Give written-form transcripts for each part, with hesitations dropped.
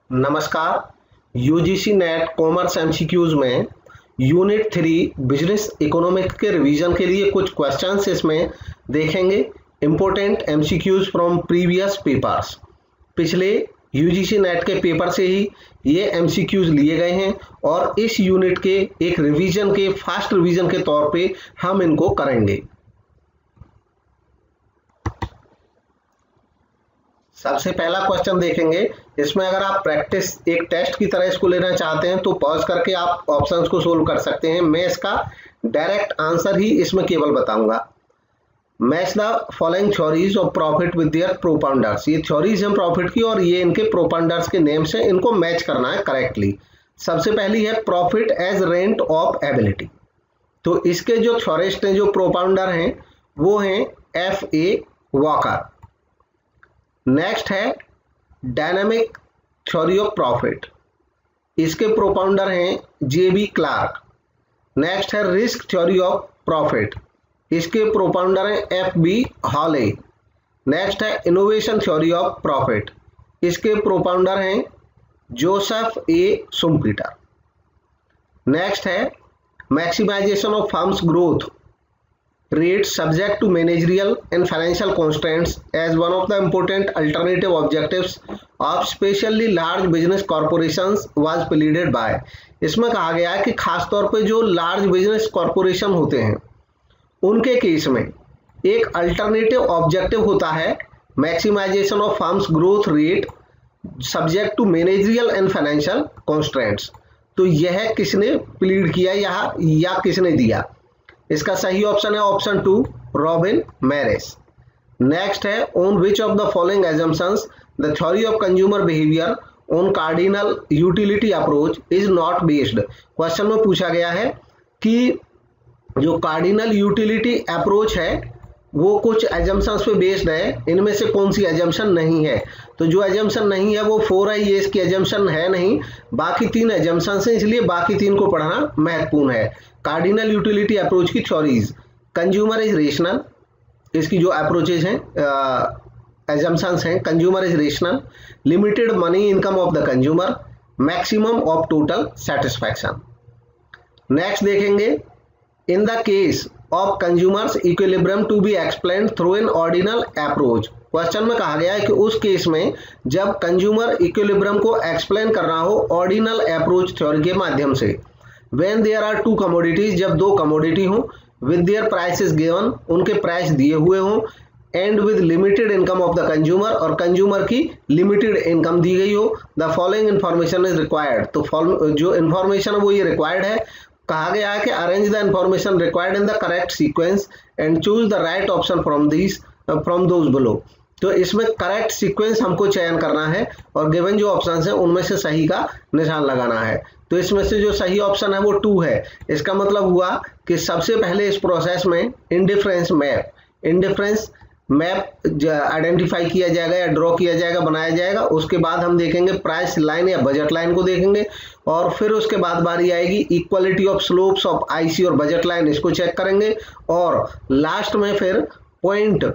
नमस्कार। UGC net commerce MCQs में unit 3 business economics के रिवीजन के लिए कुछ क्वेश्चंस इसमें देखेंगे। Important MCQs from previous papers. पिछले यूजीसी नेट के पेपर से ही ये एमसीक्यूज लिए गए हैं और इस यूनिट के एक रिवीजन के फास्ट रिवीजन के तौर पे हम इनको करेंगे। सबसे पहला क्वेश्चन देखेंगे। इसमें अगर आप प्रैक्टिस एक टेस्ट की तरह इसको लेना चाहते हैं तो पॉज करके आप ऑप्शंस को सोल्व कर सकते हैं। मैं इसका डायरेक्ट आंसर ही इसमें केवल बताऊंगा। Match the following theories of profit with their propounders. ये थ्योरीज हैं प्रॉफिट की और ये इनके प्रोपाउंडर्स के नेम्स हैं, इनको मैच करना है करेक्टली। सबसे पहली है profit as rent of ability. तो इसके जो थ्योरिस्ट हैं, जो प्रोपाउंडर हैं, वो हैं F.A. वॉकर। नेक्स्ट है डायनामिक थ्योरी ऑफ प्रॉफिट। इसके प्रोपाउंडर हैं J.B. क्लार्क। नेक्स्ट है रिस्क थ्योरी ऑफ प्रॉफिट। इसके प्रोपाउंडर हैं F.B. हॉले। नेक्स्ट है इनोवेशन थ्योरी ऑफ प्रॉफिट। इसके प्रोपाउंडर हैं जोसेफ A. शुम्पीटर। नेक्स्ट है maximisation of firm's growth rate subject to managerial and financial constraints as one of the important alternative objectives of specially large business corporations was pleaded by। इसमें कहा गया है कि खास तौर पे जो लार्ज बिजनेस कॉरपोरेशन होते हैं उनके केस में एक अल्टरनेटिव ऑब्जेक्टिव होता है maximisation of firm's growth rate subject to managerial and financial constraints. तो यह किसने प्लीड किया या किसने दिया? इसका सही ऑप्शन है ऑप्शन 2, रॉबिन मैरिस। नेक्स्ट है on which of the following assumptions the theory of consumer behaviour on cardinal utility approach is not based. Question में पूछा गया है कि जो कार्डिनल यूटिलिटी अप्रोच है वो कुछ एजम्पशंस पे बेस्ड है, इनमें से कौन सी एजम्पशन नहीं है? तो जो एजम्पशन नहीं है वो 4 है, ये इसकी एजम्पशन है नहीं। बाकी 3 एजम्पशंस हैं, इसलिए बाकी 3 को पढ़ना महत्वपूर्ण है। कार्डिनल यूटिलिटी अप्रोच की थ्योरीज, कंज्यूमर इज रेशनल, इसकी जो अप्रोचेज हैं एजम्पशंस हैं, consumer is rational, limited money income of the consumer, maximum of total satisfaction. Next देखेंगे in the case of consumer's equilibrium to be explain through an ordinal approach. Question में कहा गया है कि उस केस में जब कंज्यूमर इक्विलिब्रियम को एक्सप्लेन करना हो ऑर्डिनल अप्रोच थ्योरी के माध्यम से। व्हेन देयर आर 2 कमोडिटीज, जब 2 कमोडिटी हो, विद देयर प्राइसेस गिवन, उनके प्राइस दिए हुए हों, and with limited income of the consumer, और कंज्यूमर की लिमिटेड इनकम दी गई हो। The following information is required. तो जो इन्फॉर्मेशन है वो ये रिक्वायर्ड है। कहा गया है कि arrange the information required in the correct sequence and choose the right option from those below. तो इसमें करेक्ट सीक्वेंस हमको चयन करना है और गिवन जो ऑप्शंस हैं उनमें से सही का निशान लगाना है। तो इसमें से जो सही ऑप्शन है वो 2 है। इसका मतलब हुआ कि सबसे पहले इस प्रोसेस में इंडिफरेंस मैप आइडेंटिफाई किया जाएगा या ड्रॉ किया जाएगा, बनाया जाएगा। उसके बाद हम देखेंगे प्राइस लाइन या बजट लाइन को देखेंगे और फिर उसके बाद बारी आएगी equality of slopes of IC और बजट लाइन, इसको चेक करेंगे। और लास्ट में फिर point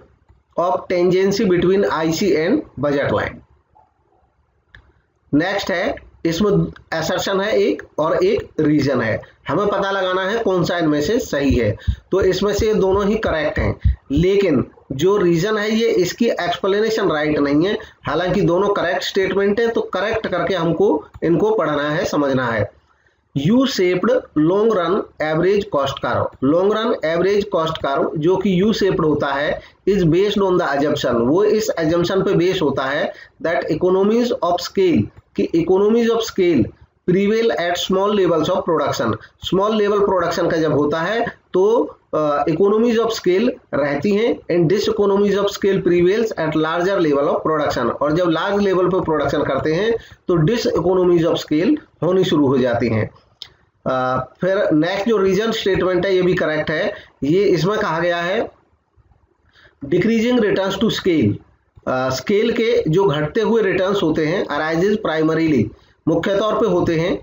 of tangency between IC and budget line. Next है इसमें असर्शन है एक और एक रीजन है, हमें पता लगाना है कौन सा इनमें से सही है। तो इसमें से दोनों ही करेक्ट हैं, लेकिन जो रीजन है ये इसकी एक्सप्लेनेशन राइट नहीं है। हालांकि दोनों करेक्ट स्टेटमेंट है, तो करेक्ट करके हमको इनको पढ़ना है, समझना है। U shaped long run average cost curve. Long run average cost curve जो कि यू शेप्ड होता है is based on the assumption, वो इस अजम्पशन पे बेस होता है दैट इकोनॉमीज ऑफ स्केल, कि economies of scale prevail at small levels of production. Small level production का जब होता है तो इकोनॉमीज ऑफ स्केल रहती हैं and diseconomies of scale prevails at larger level of production. और जब लार्ज लेवल पर प्रोडक्शन करते हैं तो डिस इकोनॉमीज ऑफ स्केल होनी शुरू हो जाती हैं। फिर नेक्स्ट जो रीजन स्टेटमेंट है ये भी करेक्ट है। ये इसमें कहा गया है decreasing returns to scale, scale के जो घटते हुए रिटर्न्स होते हैं अराइजेज प्राइमरीली, मुख्य तौर पे होते हैं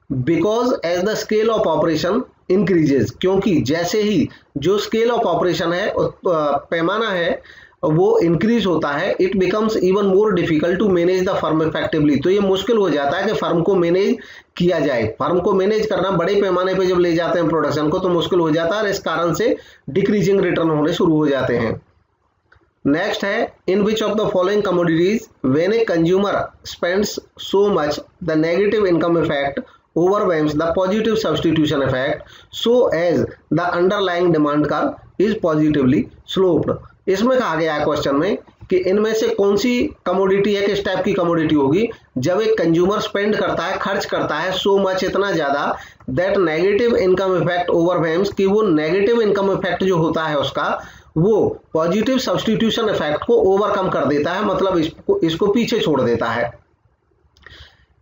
because as the scale of operation increases, क्योंकि जैसे ही जो स्केल ऑफ ऑपरेशन है पैमाना है वो इंक्रीज होता है, it becomes even more difficult to manage the firm effectively, तो ये मुश्किल हो जाता है कि फर्म को मैनेज किया जाए। फर्म को मैनेज करना बड़े पैमाने पे जब ले जाते हैं प्रोडक्शन को तो मुश्किल हो जाता है और इस कारण से डिक्रीजिंग रिटर्न होने शुरू हो जाते हैं। नेक्स्ट है, in which of the following commodities when a consumer spends so much the negative income effect overwhelms the positive substitution effect so as the underlying demand curve is positively sloped। इसमें कहा गया है question में कि इनमें से कौन सी commodity है, किस टाइप की कमोडिटी होगी जब एक कंज्यूमर स्पेंड करता है, खर्च करता है सो मच, इतना ज्यादा, दैट नेगेटिव इनकम इफेक्ट ओवरवेम्स, कि वो नेगेटिव इनकम इफेक्ट जो होता है उसका वो पॉजिटिव सब्स्टिट्यूशन इफेक्ट को ओवरकम कर देता है, मतलब इसको पीछे छोड़ देता है।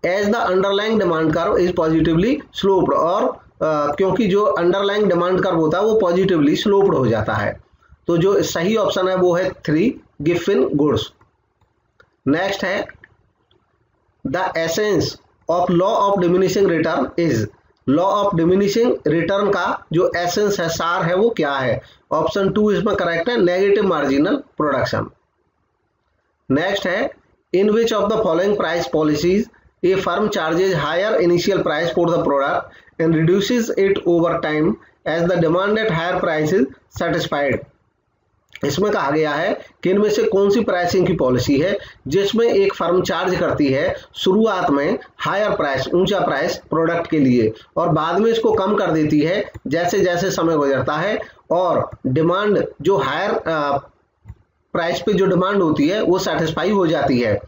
As the underlying demand curve is positively sloped, और क्योंकि जो अंडरलाइंग डिमांड कर्व होता है वो पॉजिटिवली स्लोप्ड हो जाता है। तो जो सही ऑप्शन है वो है 3, गिफिन गुड्स। नेक्स्ट है, the essence of law of diminishing return is, law of diminishing return का जो एसेंस है, सार है, वो क्या है? ऑप्शन 2 इसमें करेक्ट है, नेगेटिव मार्जिनल प्रोडक्शन। नेक्स्ट है, in which of the following price policies a firm charges higher initial price for the product and reduces it over time as the demand at higher price is satisfied। इसमें कहा गया है कि इनमें से कौन सी pricing की पॉलिसी है जिसमें एक फर्म चार्ज करती है शुरुआत में हायर प्राइस, ऊंचा प्राइस प्रोडक्ट के लिए, और बाद में इसको कम कर देती है जैसे जैसे समय गुजरता है, और डिमांड जो हायर प्राइस पे जो डिमांड होती है वो सेटिस्फाई हो जाती है।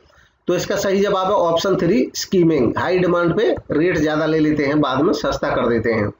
तो इसका सही जवाब है ऑप्शन 3, स्कीमिंग। हाई डिमांड पे रेट ज्यादा ले लेते हैं, बाद में सस्ता कर देते हैं।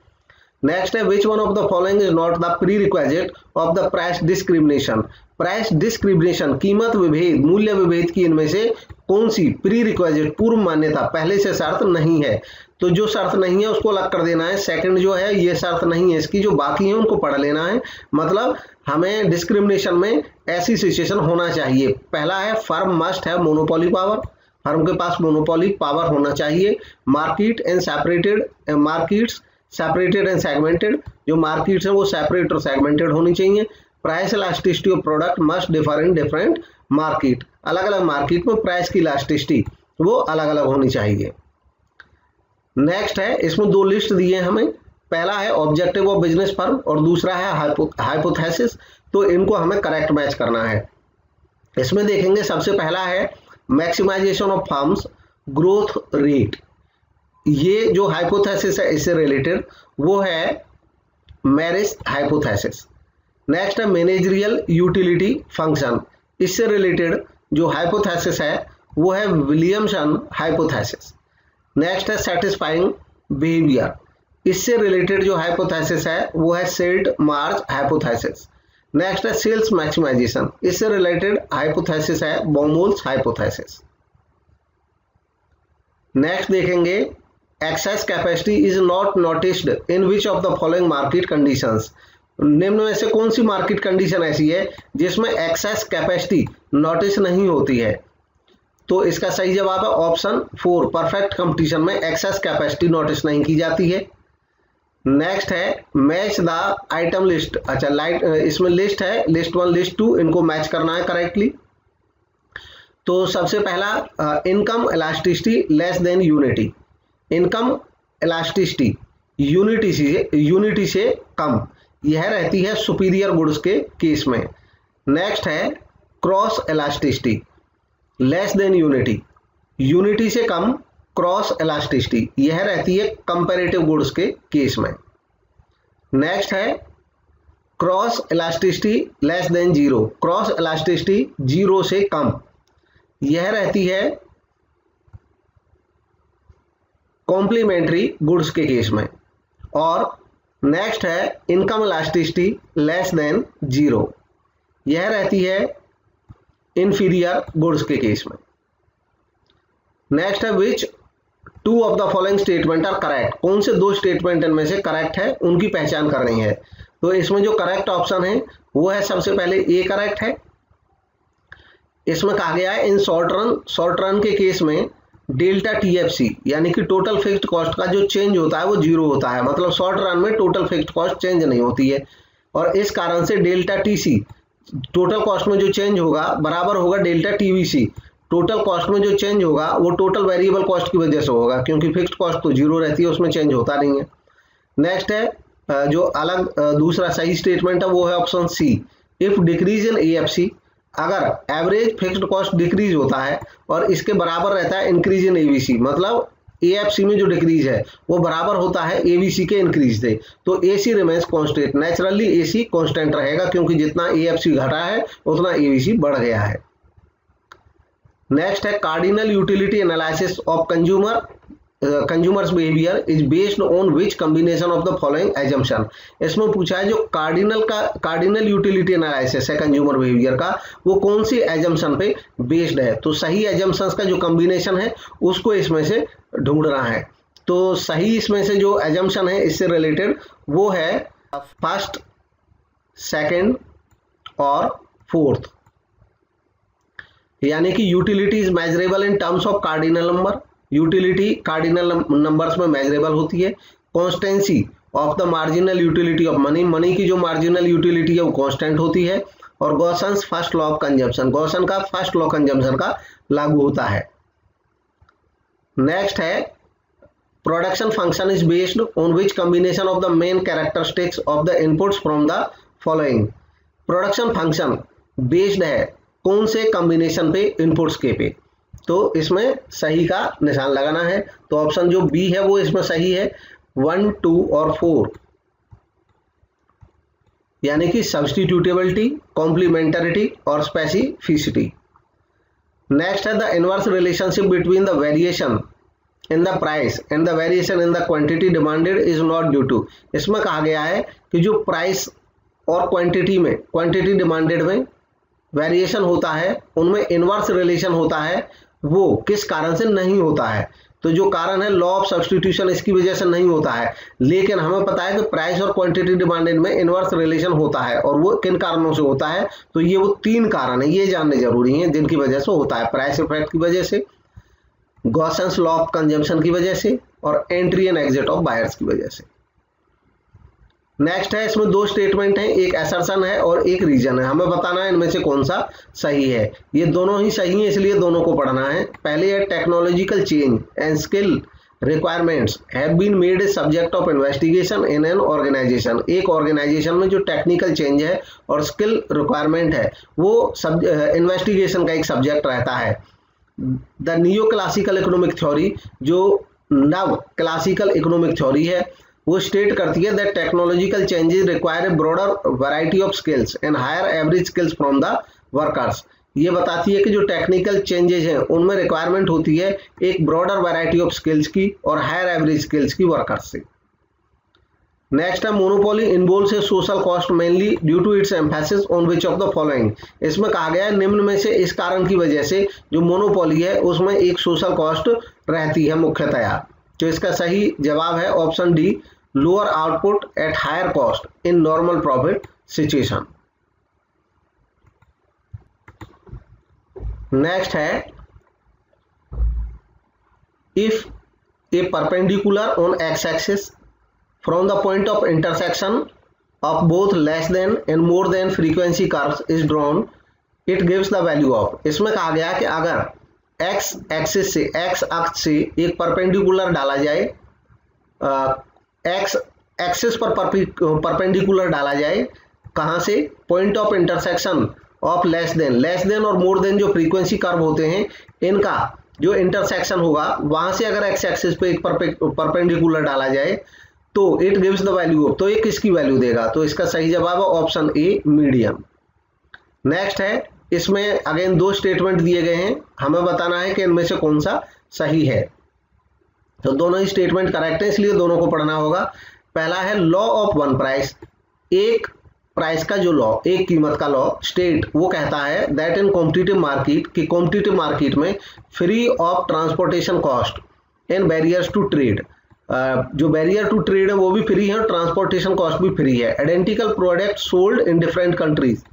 नेक्स्ट है, which one of the following is not the pre requisite of the price discrimination. Price discrimination, कीमत विभेद, मूल्य विभेद की इनमें से कौन सी प्री रिक्वेजिट, पूर्व मान्यता, पहले से शर्त नहीं है? तो जो शर्त नहीं है उसको अलग कर देना है। सेकंड जो है ये शर्त नहीं है इसकी, जो बाकी है उनको पढ़ लेना है। मतलब हमें डिस्क्रिमिनेशन में ऐसी सिचुएशन होना चाहिए। पहला है, फर्म मस्ट है मोनोपोली पावर, फर्म के पास मोनोपोली पावर होना चाहिए। Market and separated, markets separated and segmented, जो मार्केट्स हैं वो सेपरेट और सेगमेंटेड होनी चाहिए। Price elasticity of product must differ in different market, अलग अलग मार्केट में प्राइस की इलास्टिसिटी वो अलग अलग होनी चाहिए। नेक्स्ट है, इसमें 2 लिस्ट दिए हैं हमें, पहला है ऑब्जेक्टिव ऑफ बिजनेस फर्म और दूसरा है हाइपोथेसिस, तो इनको हमें करेक्ट मैच करना है। इसमें देखेंगे सबसे पहला है maximisation of firm's growth rate, ये जो हाइपोथेसिस है इससे रिलेटेड वो है मैरिज हाइपोथेसिस। नेक्स्ट है मैनेजरियल यूटिलिटी फंक्शन, इससे रिलेटेड जो हाइपोथेसिस है वो है विलियमसन हाइपोथेसिस। नेक्स्ट है सेटिस्फाइंग बिहेवियर, इससे रिलेटेड जो हाइपोथेसिस है वो है सेल्ट मार्च हाइपोथेसिस। नेक्स्ट है सेल्स मैक्सिमाइजेशन, इससे रिलेटेड हाइपोथेसिस है बॉमोल्स हाइपोथेसिस। नेक्स्ट देखेंगे excess capacity is not noticed in which of the following market conditions. निम्न में से कौन सी मार्केट कंडीशन ऐसी है जिसमें एक्सेस कैपेसिटी नोटिस नहीं होती है? तो इसका सही जवाब है ऑप्शन 4, परफेक्ट कंपटीशन में एक्सेस कैपेसिटी नोटिस नहीं की जाती है। नेक्स्ट है मैच द आइटम लिस्ट, अच्छा इसमें लिस्ट है, लिस्ट 1 लिस्ट 2, इनको मैच करना है करेक्टली। तो सबसे पहला income elasticity less than unity, income elasticity unity से कम, यह रहती है सुपीरियर गुड्स के केस में। नेक्स्ट है cross elasticity less than unity, unity से कम क्रॉस इलास्टिसिटी, यह रहती है कंपैरेटिव गुड्स के केस में। नेक्स्ट है cross elasticity less than zero, cross elasticity 0 से कम, यह रहती है कॉम्प्लीमेंट्री गुड्स के केस में। और नेक्स्ट है इनकम इलास्टिसिटी लेस देन 0, यह रहती है इंफीरियर गुड्स के केस में। नेक्स्ट है which 2 of the following statement are correct, कौन से 2 स्टेटमेंट इनमें से करेक्ट है उनकी पहचान करनी है। तो इसमें जो करेक्ट ऑप्शन है वो है सबसे पहले ए करेक्ट है। इसमें कहा गया है इन शॉर्ट रन के केस में डेल्टा टीएफसी यानी कि टोटल फिक्स्ड कॉस्ट का जो चेंज होता है वो 0 होता है, मतलब शॉर्ट रन में टोटल फिक्स्ड कॉस्ट चेंज नहीं होती है, और इस कारण से डेल्टा टीसी टोटल कॉस्ट में जो चेंज होगा बराबर होगा डेल्टा टीवीसी। टोटल कॉस्ट में जो चेंज होगा वो टोटल वेरिएबल कॉस्ट की वजह से होगा, क्योंकि फिक्स्ड कॉस्ट तो जीरो रहती है, उसमें चेंज होता नहीं है। नेक्स्ट है जो अलग दूसरा सही स्टेटमेंट है वो है option C, if decrease in AFC, अगर एवरेज फिक्स्ड कॉस्ट डिक्रीज होता है और इसके बराबर रहता है इंक्रीज इन एबीसी, मतलब एएफसी में जो डिक्रीज है वो बराबर होता है एबीसी के इंक्रीज से, तो AC remains constant. Naturally AC constant रहेगा, क्योंकि जितना एएफसी घटा है उतना एबीसी बढ़ गया है। नेक्स्ट है cardinal utility analysis of consumers behaviour is based on which combination of the following assumption. इसमें पूछा है जो कार्डिनल यूटिलिटी एनालिसिस है कंज्यूमर बिहेवियर का, वो कौन सी एजम्पशन पे बेस्ड है। तो सही एजम्पशंस का जो कॉम्बिनेशन है उसको इसमें से ढूंढना है। तो सही इसमें से जो एजम्पशन है इससे रिलेटेड वो है फर्स्ट, सेकंड और फोर्थ, यानी कि utility is measurable in terms of cardinal number, utility cardinal numbers में मेजरेबल होती है। Constituency of the marginal utility of money, money की जो मार्जिनल यूटिलिटी है वो कांस्टेंट होती है। और Gossen's first law of consumption, Gossen का फर्स्ट लॉ कंजम्पशन का लागू होता है। नेक्स्ट है production function is based on which combination of the main characteristics of the inputs from the following. Production function based है कौन से कॉम्बिनेशन पे, इनपुट्स के पे। तो इसमें सही का निशान लगाना है। तो ऑप्शन जो बी है वो इसमें सही है, 1, 2 और 4, यानी कि सब्स्टिट्यूटेबिलिटी, कॉम्प्लीमेंटरिटी और स्पेसिफिसिटी। नेक्स्ट है the inverse relationship between the variation in the price and the variation in the quantity demanded is not due to. इसमें कहा गया है कि जो प्राइस और क्वांटिटी डिमांडेड में वेरिएशन होता है उनमें इनवर्स रिलेशन होता है, वो किस कारण से नहीं होता है। तो जो कारण है लॉ ऑफ सब्स्टिट्यूशन, इसकी वजह से नहीं होता है। लेकिन हमें पता है कि प्राइस और क्वांटिटी डिमांडेड में इनवर्स रिलेशन होता है, और वो किन कारणों से होता है। तो ये वो 3 कारण है, ये जानने जरूरी हैं जिनकी वजह से होता है। प्राइस इफेक्ट की वजह से, गॉसन्स लॉ ऑफ कंजम्पशन की वजह से, और entry and exit of buyers की वजह से। नेक्स्ट है इसमें 2 स्टेटमेंट हैं, एक असर्शन है और एक रीजन है। हमें बताना है इनमें से कौन सा सही है। ये दोनों ही सही हैं, इसलिए दोनों को पढ़ना है। पहले है technological change and skill requirements have been made a subject of investigation in an organisation. एक ऑर्गेनाइजेशन में जो टेक्निकल चेंज है और स्किल रिक्वायरमेंट है वो इन्वेस्टिगेशन का एक सब्जेक्ट रहता है। The new classical economic theory, जो नव क्लासिकल इकोनॉमिक थ्योरी है, वो स्टेट करती है that technological changes require a broader variety of skills and higher average skills from the workers. ये बताती है कि जो टेक्निकल चेंजेस हैं उनमें रिक्वायरमेंट होती है एक ब्रॉडर वैरायटी ऑफ स्किल्स की और हायर एवरेज स्किल्स की वर्कर्स से। नेक्स्ट है monopoly involves a social cost mainly due to its emphasis on which of the following. इसमें कहा गया है निम्न में से इस कारण की वजह से जो मोनोपोली है उसमें एक सोशल कॉस्ट रहती है मुख्यतया। तो इसका सही जवाब है option D, lower output at higher cost in normal profit situation. Next है if a perpendicular on X axis from the point of intersection of both less than and more than frequency curves is drawn, it gives the value of. इसमें कहा गया कि अगर x axis से, x अक्ष से एक परपेंडिकुलर डाला जाए, एक्स एक्सिस पर परपेंडिकुलर डाला जाए, कहां से, point of intersection of less than और मोर देन जो फ्रीक्वेंसी कर्व होते हैं इनका जो इंटरसेक्शन होगा वहां से अगर एक्स एक्सिस पे एक परपेंडिकुलर डाला जाए तो it gives the value of. तो ये किसकी वैल्यू देगा। तो इसका सही जवाब है ऑप्शन ए, मीडियम। नेक्स्ट है इसमें अगेन 2 स्टेटमेंट दिए गए हैं, हमें बताना है कि इनमें से कौन सा सही है। तो दोनों ही स्टेटमेंट करेक्ट है, इसलिए दोनों को पढ़ना होगा। पहला है लॉ ऑफ वन प्राइस, एक प्राइस का जो लॉ, एक कीमत का लॉ स्टेट, वो कहता है दैट इन कॉम्पिटिटिव मार्केट, कि कॉम्पिटिटिव मार्केट में free of transportation cost and barriers to trade, जो बैरियर टू ट्रेड है वो भी फ्री है, ट्रांसपोर्टेशन कॉस्ट भी फ्री है। Identical product sold in different countries,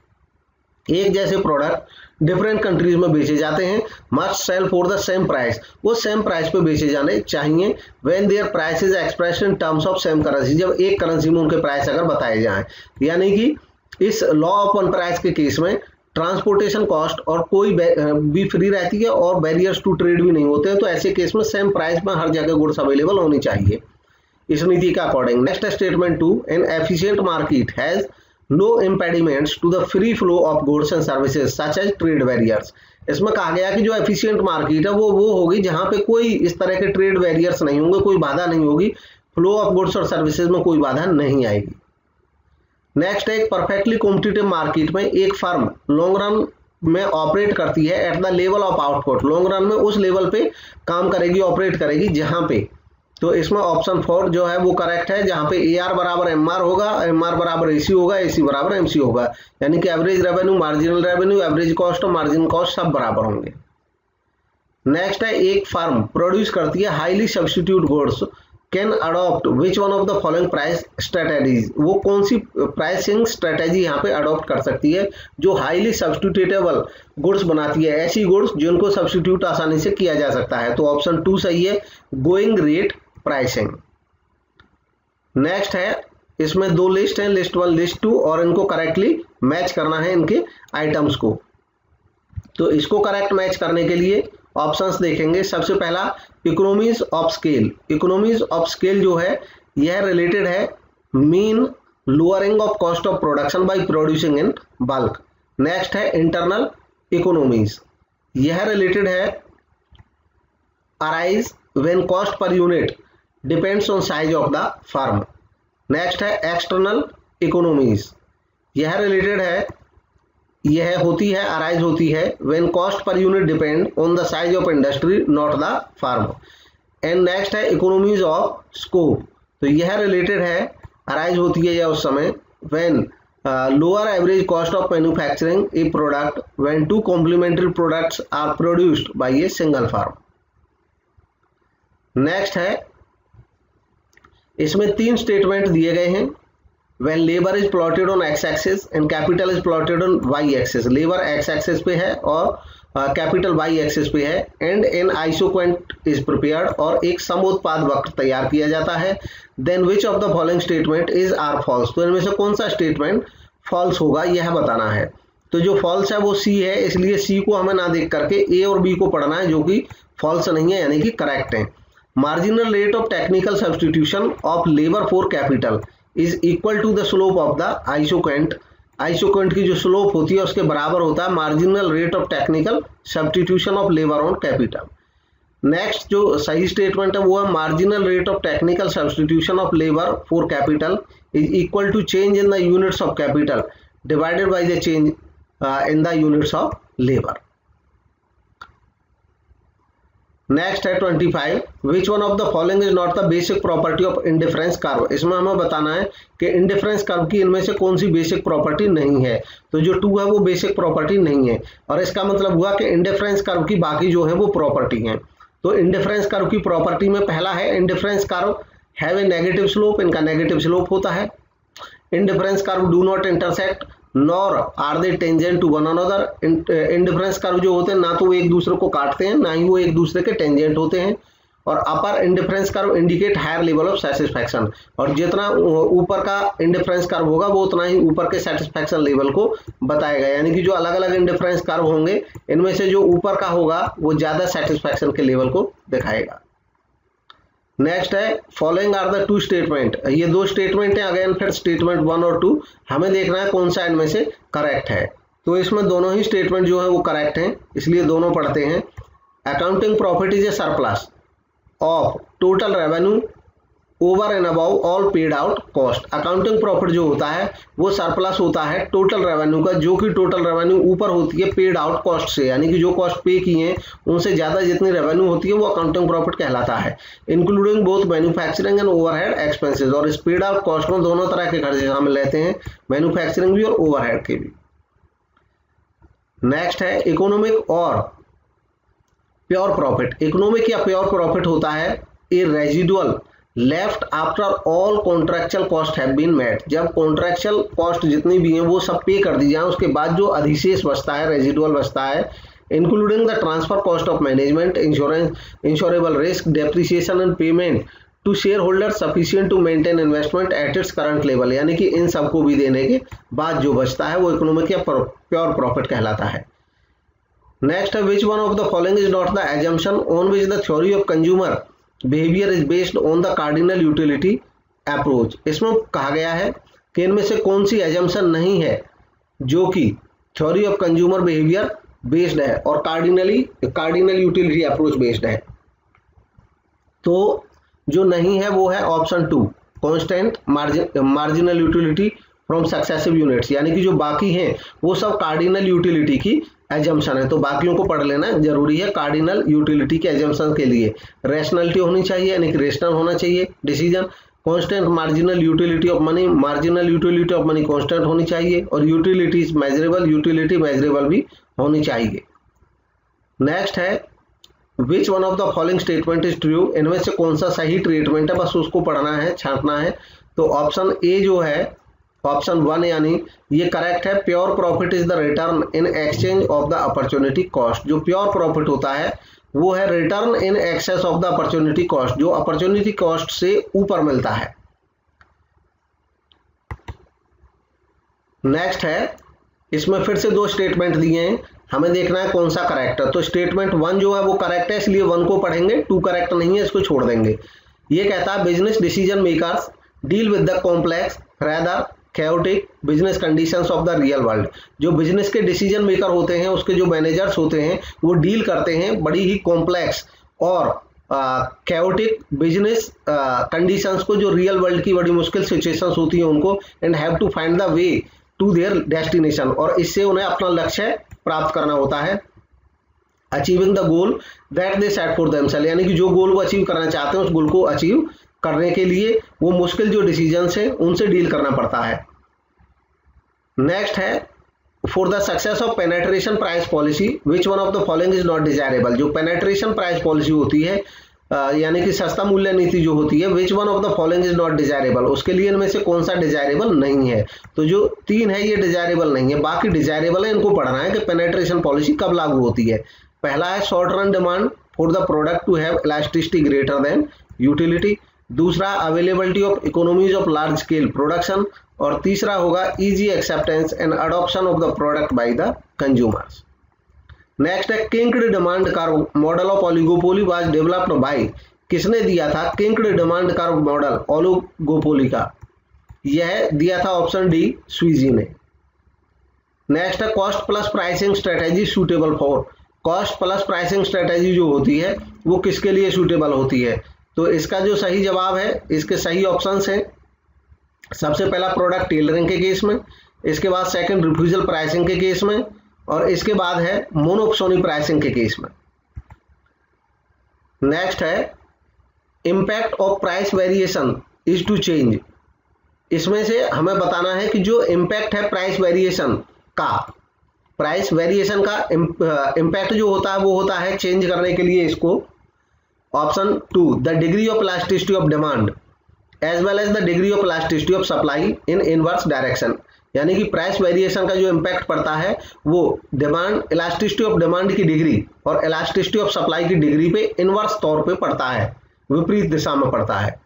एक जैसे प्रोडक्ट डिफरेंट कंट्रीज में बेचे जाते हैं, must sell for the same price, वो सेम प्राइस पे बेचे जाने चाहिए। When their price is expressed in terms of same currency, जब एक करेंसी में उनके प्राइस अगर बताए जाएं, यानी कि इस लॉ ऑफ वन प्राइस के केस में ट्रांसपोर्टेशन कॉस्ट और कोई भी फ्री रहती है और बैरियर्स टू ट्रेड भी नहीं होते हैं, तो ऐसे केस में सेम प्राइस में हर जगह गुड्स अवेलेबल होनी चाहिए इस नीति का according. Next statement 2, an efficient market has no impediments to the free flow of goods and services such as trade barriers. इसमें कहा गया कि जो एफिशिएंट मार्केट है वो होगी जहां पे कोई इस तरह के ट्रेड बैरियर्स नहीं होंगे, कोई बाधा नहीं होगी, फ्लो ऑफ गुड्स और सर्विसेज में कोई बाधा नहीं आएगी। नेक्स्ट है, एक परफेक्टली कॉम्पिटिटिव मार्केट में एक फर्म लॉन्ग रन में ऑपरेट करती है at the level of output, long run में उस लेवल पे काम करेगी, ऑपरेट करेगी जहां पे, तो इसमें ऑप्शन 4 जो है वो करेक्ट है, जहां पे AR बराबर MR होगा, MR बराबर AC होगा, AC बराबर MC होगा, यानी कि average revenue, marginal revenue, average cost और मार्जिन कॉस्ट सब बराबर होंगे। नेक्स्ट है, एक फर्म प्रोड्यूस करती है highly substitute goods can adopt which one of the following price strategies, वो कौन सी प्राइसिंग स्ट्रेटेजी यहाँ पे अडॉप्ट कर सकती है जो हाईली सब्स्टिट्यूटेबल गुड्स बनाती है, ऐसी गुड्स जिनको सब्स्टिट्यूट आसानी से किया जा सकता है, तो ऑप्शन 2 सही है, गोइंग रेट प्राइसिंग। नेक्स्ट है, इसमें 2 लिस्ट हैं, लिस्ट 1 लिस्ट 2, और इनको करेक्टली मैच करना है इनके आइटम्स को। तो इसको करेक्ट मैच करने के लिए ऑप्शंस देखेंगे। सबसे पहला economies of scale, economies of scale जो है यह रिलेटेड है mean lowering of cost of production by producing in bulk. Next है इंटरनल इकोनॉमीज, यह रिलेटेड है arise when cost per unit depends on size of the firm. Next है external economies, यह related है, यह होती है अराइज होती है when cost per unit depend on the size of industry not the firm. And next है economies of scope, तो यह रिलेटेड है अराइज होती है या उस समय when lower average cost of manufacturing a product when 2 complementary products are produced by a single firm. Next है, इसमें 3 स्टेटमेंट दिए गए हैं, when labor is plotted on x axis and capital is plotted on y axis, labour x axis पे है और capital y axis पे है, and an isoquant is prepared, और एक समोत्पाद वक्र तैयार किया जाता है, then which of the following statement is are false, तो इनमें से कौन सा स्टेटमेंट फॉल्स होगा यह बताना है। तो जो फॉल्स है वो C है, इसलिए C को हमें ना देख करके A और B को पढ़ना है जो कि फॉल्स नहीं है यानी कि करेक्ट है। Marginal rate of technical substitution of labour for capital is equal to the slope of the isoquant, isoquant की जो स्लोप होती है उसके बराबर होता है marginal rate of technical substitution of labour on capital. Next जो सही स्टेटमेंट है वो है marginal rate of technical substitution of labour for capital is equal to change in the units of capital divided by the change in the units of labour. Next है 25, विच one of the following is not the basic property of indifference curve, इसमें हमें बताना है कि indifference curve की इनमें से कौन सी बेसिक प्रॉपर्टी नहीं है, तो जो 2 है वो बेसिक प्रॉपर्टी नहीं है, और इसका मतलब हुआ कि इंडिफरेंस कर्व की बाकी जो है वो प्रॉपर्टी हैं। तो इंडिफरेंस कर्व की प्रॉपर्टी में पहला है indifference curve have a negative slope, इनका नेगेटिव स्लोप होता है। Indifference curve do not intersect nor are they tangent to one another, indifference curve जो होते हैं ना तो वो एक दूसरे को काटते हैं ना ही वो एक दूसरे के टेंजेंट होते हैं। और upper indifference curve indicate higher level of satisfaction, और जितना ऊपर का इंडिफरेंस कर्व होगा वो उतना ही ऊपर के सेटिस्फैक्शन लेवल को बताएगा, यानी कि जो अलग अलग इंडिफरेंस कर्व होंगे इनमें से जो ऊपर का होगा वो ज्यादा सेटिस्फैक्शन के लेवल को दिखाएगा। नेक्स्ट है फॉलोइंग आर द 2 स्टेटमेंट, ये 2 स्टेटमेंट हैं, अगेन फिर स्टेटमेंट 1 और 2, हमें देखना है कौन सा इनमें से करेक्ट है। तो इसमें दोनों ही स्टेटमेंट जो है वो करेक्ट हैं, इसलिए दोनों पढ़ते हैं। Accounting profit is a surplus of total revenue over and above all paid out cost, accounting profit जो होता है वो सरप्लस होता है टोटल रेवेन्यू का, जो कि टोटल रेवेन्यू ऊपर होती है पेड आउट कॉस्ट से, यानी कि जो कॉस्ट पे की है उनसे ज्यादा जितनी रेवेन्यू होती है वो अकाउंटिंग प्रॉफिट कहलाता है, including both manufacturing and overhead expenses, और इस पेड आउट कॉस्ट में दोनों तरह के खर्चे शामिल रहते हैं, मैन्युफैक्चरिंग भी और ओवरहेड के भी। नेक्स्ट है इकोनॉमिक और प्योर प्रॉफिट, इकोनॉमिक या प्योर प्रॉफिट होता है a residual left after all contractual cost have been met, जब कॉन्ट्रेक्चुअल कॉस्ट जितनी भी हैं वो सब पे कर दी जाए उसके बाद जो अधिशेष बचता है, रेजिडुअल बचता है, including the transfer cost of management, insurable risk, depreciation and payment to share holder sufficient to maintain investment at its current level, यानी कि इन सबको भी देने के बाद जो बचता है वो इकोनॉमिक या प्योर प्रॉफिट कहलाता है। नेक्स्ट है which one of the following is not the assumption on which the theory of consumer behaviour is based on the cardinal utility approach. इसमें कहा गया है कि इनमें से कौन सी एजम्पशन नहीं है जो कि theory of consumer behaviour based है और कार्डिनल यूटिलिटी अप्रोच बेस्ड है। तो जो नहीं है वो है option 2, constant marginal utility from successive units, यानी कि जो बाकी हैं वो सब कार्डिनल यूटिलिटी की एजम्पशन है। तो बाकियों को पढ़ लेना जरूरी है। कार्डिनल यूटिलिटी के एजम्पशन के लिए रेशनलिटी होनी चाहिए, यानी कि रेशनल होना चाहिए decision. Constant marginal utility of money, marginal utility of money constant होनी चाहिए। और यूटिलिटीज मेजरेबल, यूटिलिटी मेजरेबल भी होनी चाहिए। नेक्स्ट है which one of the following statement is true, इनमें से कौन सा सही ट्रीटमेंट है, बस उसको पढ़ना है, छांटना है। तो ऑप्शन ए जो है, ऑप्शन 1 यानी ये करेक्ट है। Pure profit is the return in exchange of the opportunity cost. जो प्योर प्रॉफिट होता है वो है return in excess of the opportunity cost, जो अपॉर्चुनिटी कॉस्ट से ऊपर मिलता है। नेक्स्ट है, इसमें फिर से 2 स्टेटमेंट दिए हैं, हमें देखना है कौन सा करेक्ट है। तो स्टेटमेंट 1 जो है वो करेक्ट है, इसलिए 1 को पढ़ेंगे, 2 करेक्ट नहीं है, इसको छोड़ देंगे। ये कहता है business decision makers deal with the complex rather chaotic business conditions of the real world. जो बिजनेस के डिसीजन मेकर होते हैं, उसके जो मैनेजर्स होते हैं, वो डील करते हैं बड़ी ही कॉम्प्लेक्स और chaotic बिजनेस कंडीशंस को, जो रियल वर्ल्ड की बड़ी मुश्किल सिचुएशंस होती हैं उनको, and have to find the way to their destination, और इससे उन्हें अपना लक्ष्य प्राप्त करना होता है। Achieving the goal that they set for themselves, यानी कि जो गोल वो अचीव करना चाहते हैं उस गोल को अचीव करने के लिए वो मुश्किल जो डिसीजंस हैं उनसे डील करना पड़ता है। नेक्स्ट है for the success of penetration price policy which one of the following is not desirable. जो पेनेट्रेशन प्राइस पॉलिसी होती है, यानी कि सस्ता मूल्य नीति जो होती है, which one of the following is not desirable, उसके लिए इनमें से कौन सा डिजायरेबल नहीं है। तो जो 3 है ये डिजायरेबल नहीं है, बाकी डिजायरेबल है। इनको पढ़ना है कि पेनेट्रेशन पॉलिसी कब लागू होती है। पहला है short run demand for the product to have elasticity greater than utility. दूसरा availability of economies of large scale production. और तीसरा होगा easy acceptance and adoption of the product by the consumers. Next है kinked demand curve model of oligopoly was developed by, किसने दिया था kinked demand curve model oligopoly का? यह दिया था ऑप्शन डी, स्वीजी ने। नेक्स्ट है cost plus pricing strategy suitable for. Cost plus pricing strategy जो होती है वो किसके लिए सूटेबल होती है? तो इसका जो सही जवाब है, इसके सही ऑप्शंस हैं, सबसे पहला प्रोडक्ट टेलरिंग के केस में, इसके बाद सेकंड रिफ्यूजल प्राइसिंग के केस में, और इसके बाद है मोनोप्सोनी प्राइसिंग के केस में। नेक्स्ट है impact of price variation is to change. इसमें से हमें बताना है कि जो इंपैक्ट है प्राइस वेरिएशन का इंपैक्ट जो होता है वो होता है चेंज करने के लिए इसको। Option 2 the degree of elasticity of demand as well as the degree of elasticity of supply in inverse direction, यानी कि प्राइस वेरिएशन का जो इम्पैक्ट पड़ता है वो डिमांड, इलास्टिसिटी ऑफ डिमांड की डिग्री और इलास्टिसिटी ऑफ सप्लाई की डिग्री पे इनवर्स तौर पे पड़ता है, विपरीत दिशा में पड़ता है।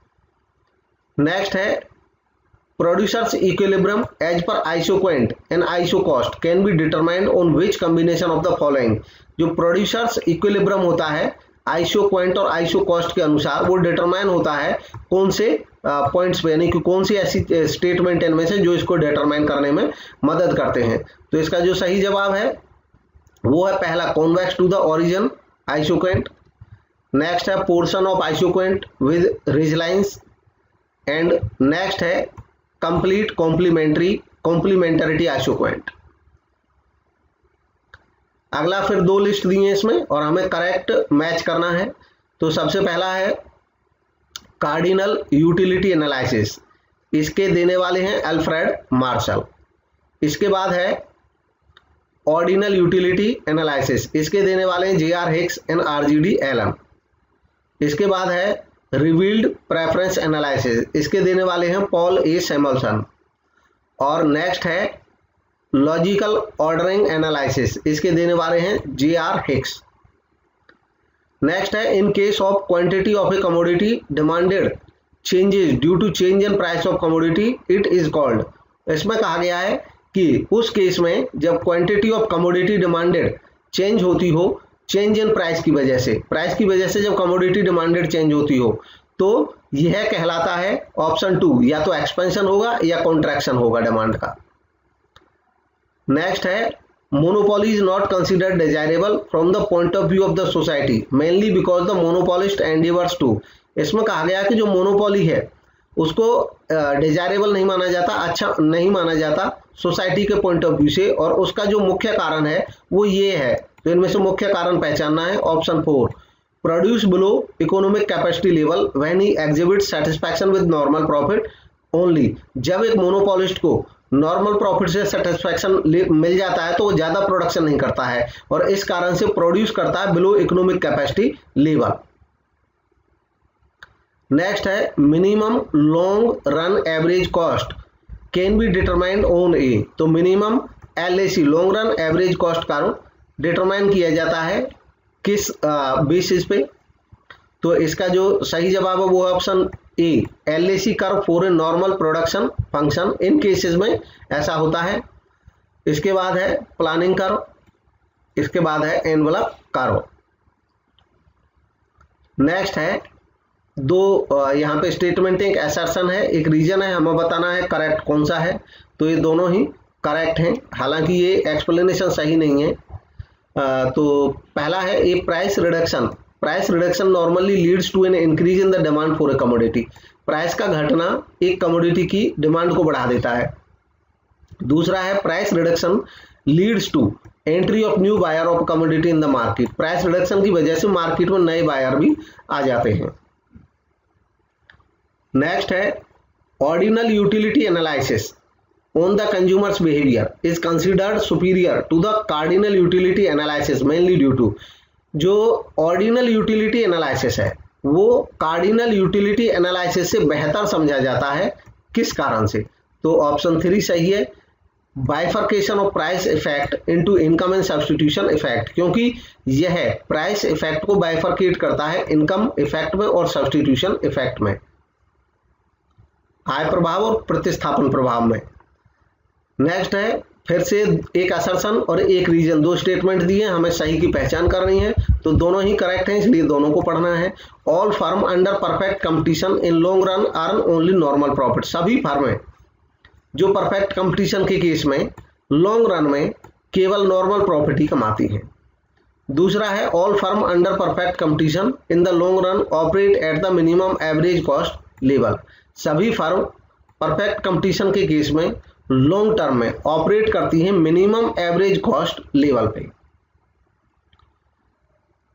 नेक्स्ट है producer's equilibrium as per isoquant and isocost can be determined on which combination of the following. जो प्रोड्यूसर्स इक्विलिब्रियम होता है आइसो क्वेंट और आइसो कॉस्ट के अनुसार, वो डिटरमाइन होता है कौन से पॉइंट्स पे, यानी कि कौन सी ऐसी स्टेटमेंट इनमें से जो इसको डिटरमाइन करने में मदद करते हैं। तो इसका जो सही जवाब है वो है पहला convex to the origin isoquant. Next है portion of isoquant with ridgelines, and next है कंप्लीट कॉम्प्लीमेंटरिटी आइसोक्वेंट। अगला फिर 2 लिस्ट दी हैं इसमें और हमें करेक्ट मैच करना है। तो सबसे पहला है कार्डिनल यूटिलिटी एनालिसिस, इसके देने वाले हैं अल्फ्रेड मार्शल। इसके बाद है ऑर्डिनल यूटिलिटी एनालिसिस, इसके देने वाले हैं JR Hicks and RGD Allen. इसके बाद है रिवील्ड प्रेफरेंस एनालिसिस, इसके देने वाले हैं पॉल A सैमुअल्सन। और नेक्स्ट है लॉजिकल ऑर्डरिंग एनालिसिस, इसके देने वाले हैं JR हिक्स। नेक्स्ट है in case of quantity of A commodity demanded changes due to change in price of commodity, it is called। इसमें कहा गया है कि उस केस में जब quantity of commodity demanded change होती हो चेंज इन प्राइस की वजह से जब कमोडिटी डिमांडेड चेंज होती हो तो यह कहलाता है ऑप्शन 2, या तो एक्सपेंशन होगा या कॉन्ट्रैक्शन होगा डिमांड का। नेक्स्ट है monopoly is not considered desirable from the point of view of the society mainly because the monopolist endeavours to. इसमें कहा गया कि जो मोनोपोली है उसको डिजायरेबल नहीं माना जाता, अच्छा नहीं माना जाता सोसाइटी के पॉइंट ऑफ व्यू से, और उसका जो मुख्य कारण है वो ये है। तो इनमें से मुख्य कारण पहचानना है। Option 4, produce below economic capacity level when he exhibits satisfaction with normal profit only. जब एक मोनोपोलिस्ट को नॉर्मल प्रॉफिट से सेटिस्फैक्शन मिल जाता है तो वो ज्यादा प्रोडक्शन नहीं करता है और इस कारण से प्रोड्यूस करता है below economic capacity level. Next है minimum long run average cost can be determined on a. तो minimum LAC long run average cost का डिटरमाइन किया जाता है किस बेसिस पे? तो इसका जो सही जवाब है वो option A, LAC curve for a normal production function in cases में ऐसा होता है। इसके बाद है प्लानिंग कर्व, इसके बाद है एनवलप कर्व। नेक्स्ट है दो यहाँ पे स्टेटमेंट, एक असर्शन है एक रीजन है, हमें बताना है करेक्ट कौन सा है। तो ये दोनों ही करेक्ट हैं, हालांकि ये एक्सप्लेनेशन सही नहीं है। तो पहला है a price reduction normally leads to an increase in the demand for a commodity. Price का घटना एक कमोडिटी की डिमांड को बढ़ा देता है। दूसरा है price reduction leads to entry of new buyer of commodity in the market. Price reduction की वजह से मार्केट में नए बायर भी आ जाते हैं। नेक्स्ट है ordinal utility analysis on the consumer's behavior is considered superior to the cardinal utility analysis mainly due to। जो ordinal utility analysis है वो cardinal utility analysis से बेहतर समझा जाता है, किस कारण से? तो ऑप्शन 3 सही है, bifurcation of price effect into income and substitution effect, क्योंकि यह प्राइस इफेक्ट को बाइफरकेट करता है इनकम इफेक्ट में और सब्सटीट्यूशन इफेक्ट में, आय प्रभाव और प्रतिस्थापन प्रभाव में। नेक्स्ट है फिर से एक असर्शन और एक रीजन, दो स्टेटमेंट दिए, हमें सही की पहचान करनी है। तो दोनों ही करेक्ट हैं इसलिए दोनों को पढ़ना है। All firm under perfect competition in long run earn only normal profit. सभी फर्में जो परफेक्ट कंपटीशन के केस में लॉन्ग रन में केवल नॉर्मल प्रॉफिट ही कमाती हैं। दूसरा है all firm under perfect competition in the long run operate at the minimum average cost level. सभी फर्म परफेक्ट कंपटीशन के केस में लॉन्ग टर्म में ऑपरेट करती हैं मिनिमम एवरेज कॉस्ट लेवल पे।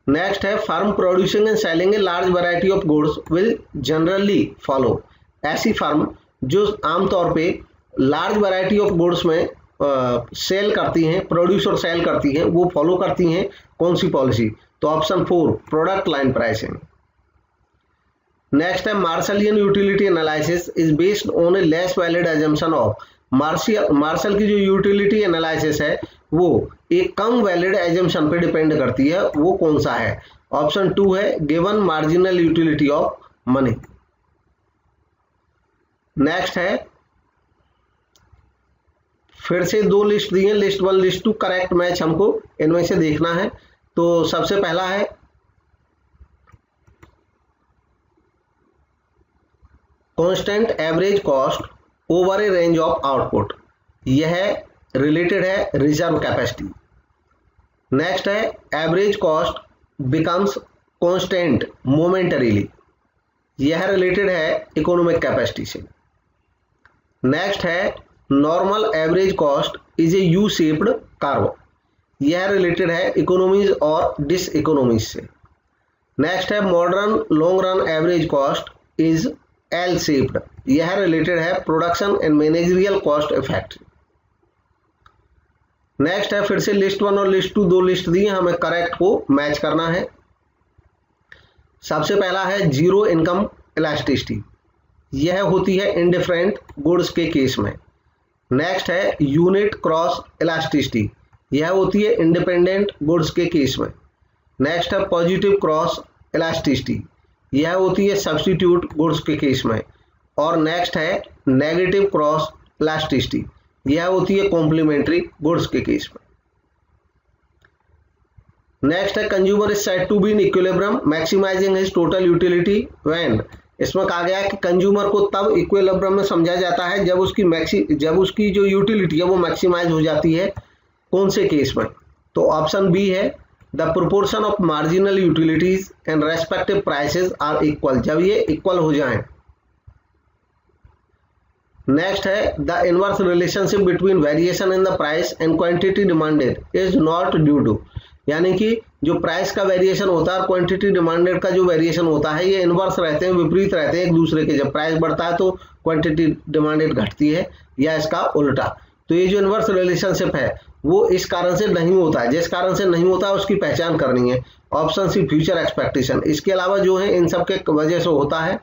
नेक्स्ट है firm producing and selling a large variety of goods will generally follow. ऐसी firm जो आमतौर पे लार्ज वैरायटी ऑफ गुड्स में सेल करती हैं, प्रोड्यूस और सेल करती हैं, वो फॉलो करती हैं कौन सी पॉलिसी? तो option 4 product line pricing. Next है Marshallian utility analysis is based on a less valid assumption of. Marshall की जो यूटिलिटी एनालिसिस है वो एक कम वैलिड एजम्पशन पे डिपेंड करती है, वो कौन सा है? ऑप्शन 2 है given marginal utility of money. Next है फिर से दो लिस्ट दी है, लिस्ट 1 लिस्ट 2, करेक्ट मैच हमको इनमें से देखना है। तो सबसे पहला है constant average cost over A range of output, यह रिलेटेड है रिजर्व कैपेसिटी। नेक्स्ट है average cost becomes constant momentarily, यह रिलेटेड है इकोनॉमिक कैपेसिटी से। नेक्स्ट है normal average cost is a U shaped curve, यह रिलेटेड है इकोनॉमीज और डिस इकोनॉमीज से। नेक्स्ट है modern long run average cost is L shaped, यह रिलेटेड है production and managerial cost effect. Next है फिर से लिस्ट 1 और लिस्ट 2, दो लिस्ट दी है, हमें करेक्ट को मैच करना है। सबसे पहला है जीरो इनकम इलास्टिसिटी, यह होती है इंडिफरेंट गुड्स के केस में। नेक्स्ट है यूनिट क्रॉस इलास्टिसिटी, यह होती है इंडिपेंडेंट गुड्स के केस में। नेक्स्ट है पॉजिटिव क्रॉस इलास्टिसिटी, यह होती है सब्स्टिट्यूट गुड्स के केस में। और नेक्स्ट है नेगेटिव क्रॉस इलास्टिसिटी, यह होती है कॉम्प्लीमेंट्री गुड्स के केस में। नेक्स्ट है consumer is said to be in equilibrium maximising his total utility when, इसमें कहा गया है कि कंज्यूमर को तब इक्विलिब्रियम में समझा जाता है जब उसकी जो यूटिलिटी है वो मैक्सिमाइज हो जाती है। कौन से केस में? तो ऑप्शन बी है the proportion of marginal utilities and respective prices are equal, जब ये इक्वल हो जाएं। नेक्स्ट है the inverse relationship between variation in the price and quantity demanded is not due to, यानी कि जो प्राइस का वेरिएशन होता है और क्वांटिटी डिमांडेड का जो वेरिएशन होता है ये इनवर्स रहते हैं, विपरीत रहते हैं एक दूसरे के। जब प्राइस बढ़ता है तो क्वांटिटी डिमांडेड घटती है या इसका उल्टा। तो ये जो इनवर्स रिलेशनशिप है वो इस कारण से नहीं होता है, जिस कारण से नहीं होता है उसकी पहचान करनी है। Option C future expectation. इसके अलावा जो है इन सब के वजह से होता है,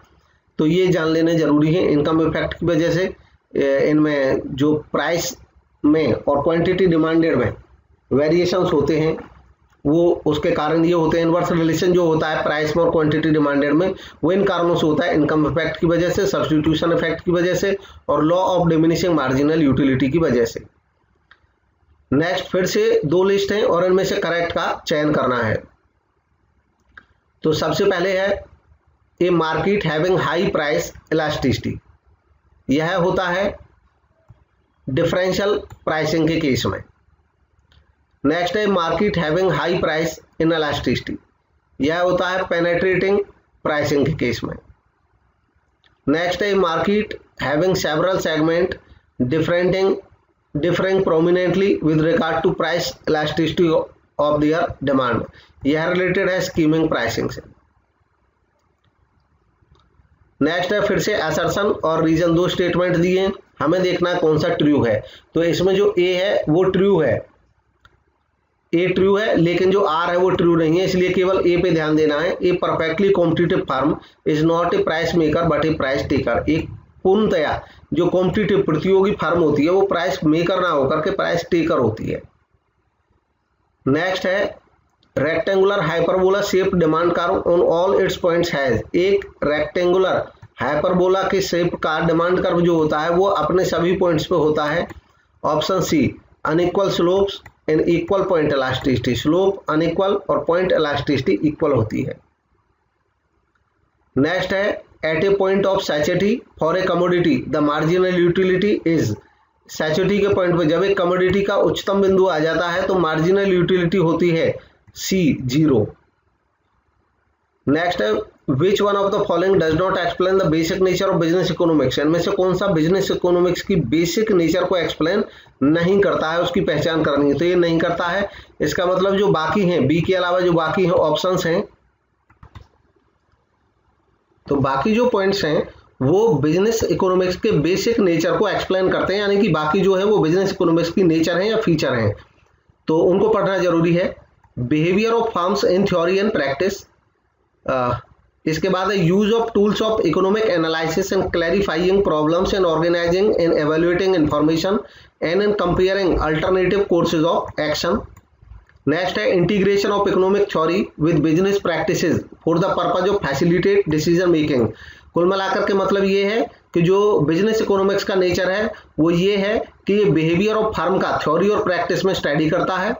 तो ये जान लेने जरूरी है। इनकम इफेक्ट की वजह से इनमें जो प्राइस में और क्वांटिटी डिमांडेड में वेरिएशंस होते हैं वो उसके कारण ये होते हैं। इनवर्स रिलेशन जो होता है प्राइस में और क्वांटिटी डिमांडेड में वो इन कारणों से होता है, इनकम इफेक्ट की वजह से, सब्स्टिट्यूशन इफेक्ट की वजह से और law of diminishing marginal utility की वजह से। नेक्स्ट फिर से दो लिस्ट हैं और इनमें से करेक्ट का चयन करना है। तो सबसे पहले है a market having high price elasticity, यह होता है डिफरेंशियल प्राइसिंग के केस में। नेक्स्ट है market having high price inelasticity, यह होता है पेनेट्रेटिंग प्राइसिंग के केस में। नेक्स्ट है market having several segment differing prominently with regard to price elasticity of their demand, यह रिलेटेड है स्कीमिंग प्राइसिंग से। नेक्स्ट है फिर से असर्शन और रीजन, दो स्टेटमेंट दिए हैं, हमें देखना है कौन सा ट्रू है। तो इसमें जो ए है वो ट्रू है, ए ट्रू है, लेकिन जो आर है वो ट्रू नहीं है, इसलिए केवल ए पे ध्यान देना है। A perfectly competitive firm is not a price maker but a price taker, एक पूर्णतया जो कॉम्पिटिटिव प्रतियोगी फर्म होती है वो प्राइस मेकर ना होकर के प्राइस टेकर होती है। नेक्स्ट है rectangular hyperbola shape demand curve on all it's points has, एक रेक्टेंगुलर हाइपरबोला के शेप का डिमांड कर्व जो होता है वो अपने सभी पॉइंट्स पे होता है। Option C unequal slopes and equal point elasticity, slope unequal और पॉइंट इलास्टिसिटी इक्वल होती है। नेक्स्ट है at a point of satiety for a commodity the marginal utility is, satiety के पॉइंट पे जब एक कमोडिटी का उच्चतम बिंदु आ जाता है तो मार्जिनल यूटिलिटी होती है सी 0। नेक्स्ट है which one of the following does not explain the basic nature of business economics, इनमें से कौन सा बिजनेस इकोनॉमिक्स की बेसिक नेचर को एक्सप्लेन नहीं करता है, उसकी पहचान करनी है। तो ये नहीं करता है, इसका मतलब जो बाकी हैं बी के अलावा जो बाकी हैं ऑप्शंस हैं, तो बाकी जो पॉइंट्स हैं वो बिजनेस इकोनॉमिक्स के बेसिक नेचर को एक्सप्लेन करते हैं, यानी कि बाकी जो है वो बिजनेस इकोनॉमिक्स की नेचर है या फीचर हैं, तो उनको पढ़ना जरूरी है। Behaviour of firms in theory and practice, इसके बाद है use of tools of economic analysis and clarifying problems and organising and evaluating information and in comparing alternative courses of action. Next है integration of economic theory with business practices for the purpose of facilitate decision making. कुल मिलाकर के मतलब ये है कि जो business economics का नेचर है वो ये है कि ये बिहेवियर ऑफ फर्म का थ्योरी और प्रैक्टिस में स्टडी करता है।